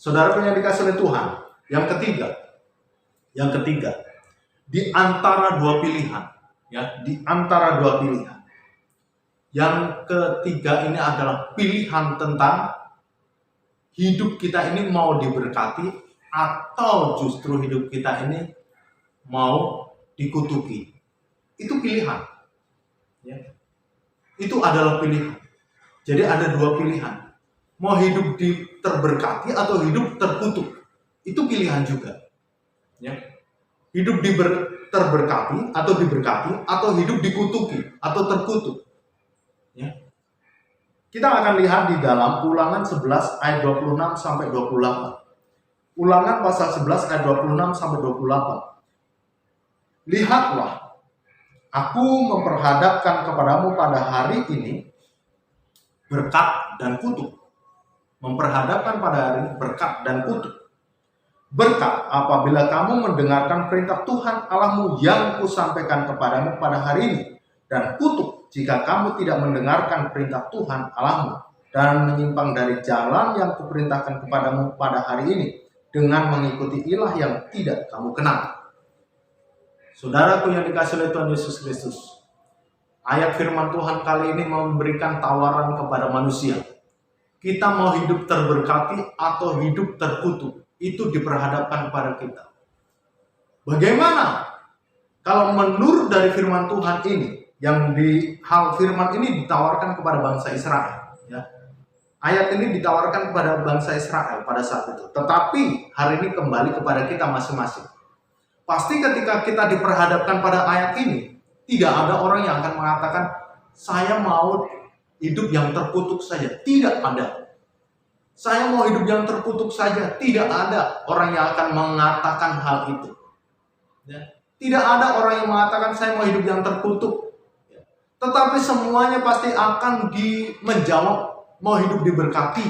Saudara yang dikasih oleh Tuhan, yang ketiga, di antara dua pilihan, ya, di antara dua pilihan. Yang ketiga ini adalah pilihan tentang hidup kita ini mau diberkati atau justru hidup kita ini mau dikutuki. Itu pilihan. Ya. Itu adalah pilihan. Jadi ada dua pilihan. Mau hidup terberkati atau hidup terkutuk. Itu pilihan juga. Ya. Hidup terberkati atau hidup dikutuki atau terkutuk. Ya. Kita akan lihat di dalam Ulangan 11 ayat 26 sampai 28. Ulangan pasal 11 ayat 26 sampai 28. Lihatlah, aku memperhadapkan kepadamu pada hari ini berkat dan kutuk. Memperhadapkan pada hari ini berkat dan kutuk. Berkat apabila kamu mendengarkan perintah Tuhan Allahmu yang kusampaikan kepadamu pada hari ini. Dan kutuk jika kamu tidak mendengarkan perintah Tuhan Allahmu dan menyimpang dari jalan yang kuperintahkan kepadamu pada hari ini dengan mengikuti ilah yang tidak kamu kenal. Saudaraku yang dikasihi oleh Tuhan Yesus Kristus, ayat firman Tuhan kali ini memberikan tawaran kepada manusia. Kita mau hidup terberkati atau hidup terkutuk, itu diperhadapkan kepada kita. Bagaimana kalau menurut dari firman Tuhan ini, yang di hal firman ini ditawarkan kepada bangsa Israel, ya. Ayat ini ditawarkan kepada bangsa Israel pada saat itu. Tetapi hari ini kembali kepada kita masing-masing. Pasti ketika kita diperhadapkan pada ayat ini, tidak ada orang yang akan mengatakan, saya mau hidup yang terkutuk saja. Tidak ada. Saya mau hidup yang terkutuk saja. Tidak ada orang yang akan mengatakan hal itu. Ya. Tidak ada orang yang mengatakan, saya mau hidup yang terkutuk. Ya. Tetapi semuanya pasti akan menjawab, mau hidup diberkati.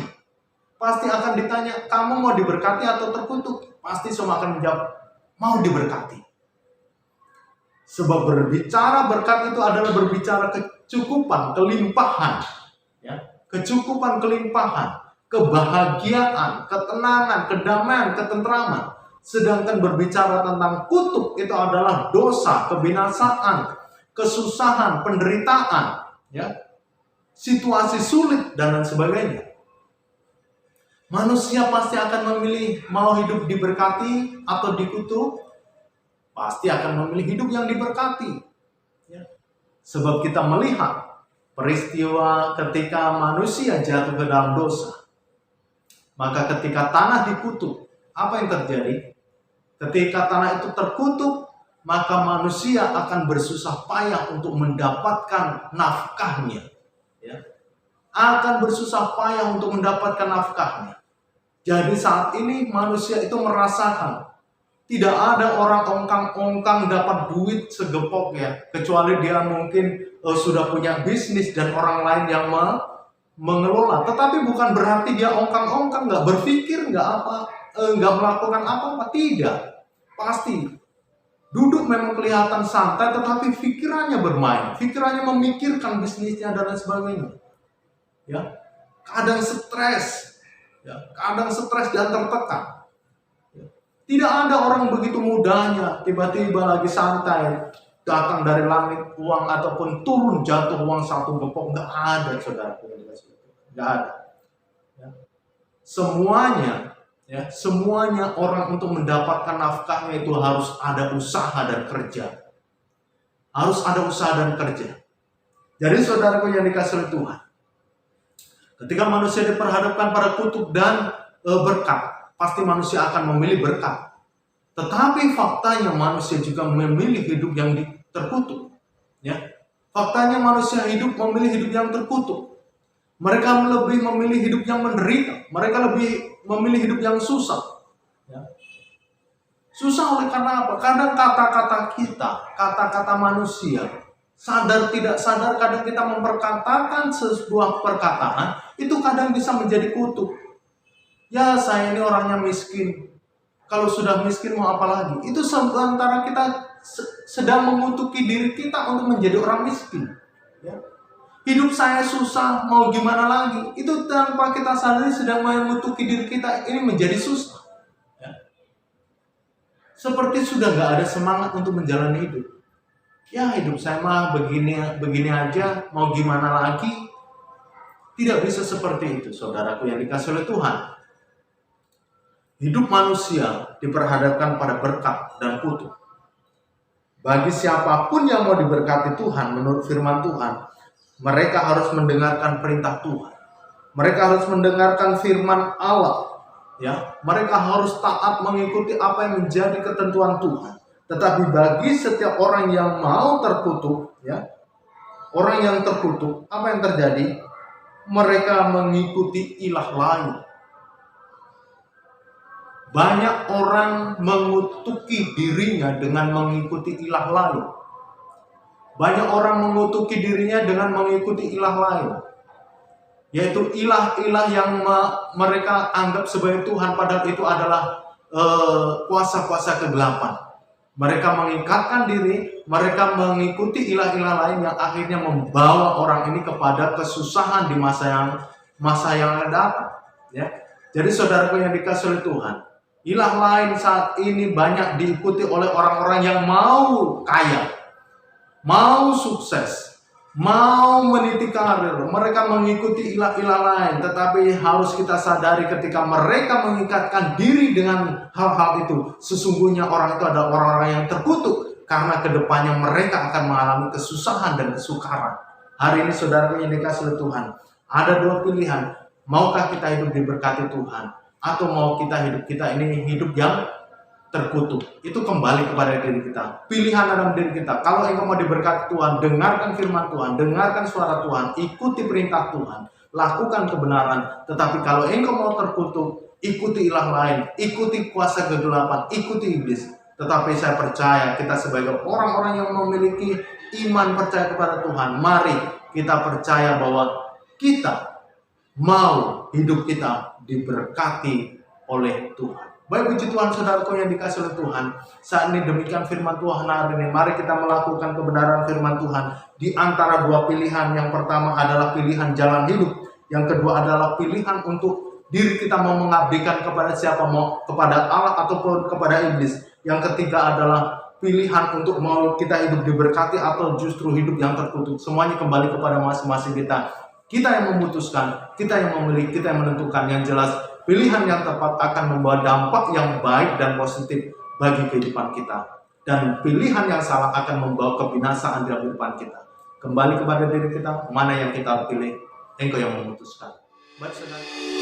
Pasti akan ditanya, kamu mau diberkati atau terkutuk? Pasti semua akan menjawab, mau diberkati. Sebab berbicara berkat itu adalah berbicara kecukupan, kelimpahan, ya, kecukupan, kelimpahan, kebahagiaan, ketenangan, kedamaian, ketentraman. Sedangkan berbicara tentang kutuk itu adalah dosa, kebinasaan, kesusahan, penderitaan, ya, situasi sulit dan lain sebagainya. Manusia pasti akan memilih mau hidup diberkati atau dikutuk. Pasti akan memilih hidup yang diberkati. Ya. Sebab kita melihat peristiwa ketika manusia jatuh ke dalam dosa. Maka ketika tanah dikutuk, apa yang terjadi? Ketika tanah itu terkutuk, maka manusia akan bersusah payah untuk mendapatkan nafkahnya. Ya. Akan bersusah payah untuk mendapatkan nafkahnya. Jadi saat ini manusia itu merasakan tidak ada orang ongkang-ongkang dapat duit segepoknya, kecuali dia mungkin sudah punya bisnis dan orang lain yang mengelola. Tetapi bukan berarti dia ongkang-ongkang, nggak berpikir, nggak melakukan apa-apa. Tidak, pasti duduk memang kelihatan santai, tetapi pikirannya bermain, pikirannya memikirkan bisnisnya dan lain sebagainya. Ya, kadang stres. Ya, kadang stres dan tertekan. Ya. Tidak ada orang begitu mudahnya tiba-tiba lagi santai datang dari langit uang ataupun turun jatuh uang satu gepok. Nggak ada, saudara. Nggak ada. Ya. Semuanya orang untuk mendapatkan nafkahnya itu harus ada usaha dan kerja. Harus ada usaha dan kerja. Jadi saudaraku yang dikasihi oleh Tuhan, ketika manusia diperhadapkan pada kutuk dan berkat, pasti manusia akan memilih berkat. Tetapi faktanya manusia juga memilih hidup yang terkutuk. Ya. Faktanya manusia memilih hidup yang terkutuk. Mereka lebih memilih hidup yang menderita. Mereka lebih memilih hidup yang susah. Ya. Susah oleh karena apa? Kadang kata-kata kita, kata-kata manusia, sadar tidak sadar kadang kita memperkatakan sebuah perkataan, itu kadang bisa menjadi kutuk. Ya, saya ini orangnya miskin. Kalau sudah miskin mau apa lagi? Itu sementara kita sedang mengutuki diri kita untuk menjadi orang miskin. Ya. Hidup saya susah, mau gimana lagi? Itu tanpa kita sadari sedang mengutuki diri kita, ini menjadi susah. Ya. Seperti sudah nggak ada semangat untuk menjalani hidup. Ya hidup saya mah begini aja, mau gimana lagi? Tidak bisa seperti itu, saudaraku yang dikasihi oleh Tuhan. Hidup manusia diperhadapkan pada berkat dan kutuk. Bagi siapapun yang mau diberkati Tuhan menurut firman Tuhan, mereka harus mendengarkan perintah Tuhan. Mereka harus mendengarkan firman Allah. Ya, mereka harus taat mengikuti apa yang menjadi ketentuan Tuhan. Tetapi bagi setiap orang yang mau terkutuk, ya, orang yang terkutuk, apa yang terjadi? Mereka mengikuti ilah lain. Banyak orang mengutuki dirinya dengan mengikuti ilah lain. Banyak orang mengutuki dirinya dengan mengikuti ilah lain. Yaitu ilah-ilah yang mereka anggap sebagai Tuhan, padahal itu adalah kuasa-kuasa kegelapan. Mereka mengikatkan diri, mereka mengikuti ilah-ilah lain yang akhirnya membawa orang ini kepada kesusahan di masa yang akan datang. Ya. Jadi saudaraku yang dikasihi oleh Tuhan, ilah lain saat ini banyak diikuti oleh orang-orang yang mau kaya, mau sukses, mau meniti karir. Mereka mengikuti ilah-ilah lain, tetapi harus kita sadari ketika mereka mengikatkan diri dengan hal-hal itu, sesungguhnya orang itu adalah orang-orang yang terkutuk, karena kedepannya mereka akan mengalami kesusahan dan kesukaran. Hari ini saudaraku yang dikasihi oleh Tuhan, ada dua pilihan. Maukah kita hidup diberkati Tuhan, atau mau kita ini hidup yang terkutuk? Itu kembali kepada diri kita. Pilihan dalam diri kita. Kalau engkau mau diberkati Tuhan, dengarkan firman Tuhan, dengarkan suara Tuhan, ikuti perintah Tuhan, lakukan kebenaran. Tetapi kalau engkau mau terkutuk, ikuti ilah lain, ikuti kuasa kegelapan, ikuti iblis. Tetapi saya percaya kita sebagai orang-orang yang memiliki iman percaya kepada Tuhan, mari kita percaya bahwa kita mau hidup kita diberkati oleh Tuhan. Baik, puji Tuhan saudaraku yang dikasihi oleh Tuhan. Saat ini demikian firman Tuhan hari ini. Mari kita melakukan kebenaran firman Tuhan di antara dua pilihan. Yang pertama adalah pilihan jalan hidup. Yang kedua adalah pilihan untuk diri kita mau mengabdikan kepada siapa, mau kepada Allah ataupun kepada iblis. Yang ketiga adalah pilihan untuk mau kita hidup diberkati atau justru hidup yang terkutuk. Semuanya kembali kepada masing-masing kita. Kita yang memutuskan, kita yang memilih, kita yang menentukan. Yang jelas pilihan yang tepat akan membawa dampak yang baik dan positif bagi kehidupan kita. Dan pilihan yang salah akan membawa kebinasaan dalam kehidupan kita. Kembali kepada diri kita, mana yang kita pilih, engkau yang memutuskan. Baik saudara.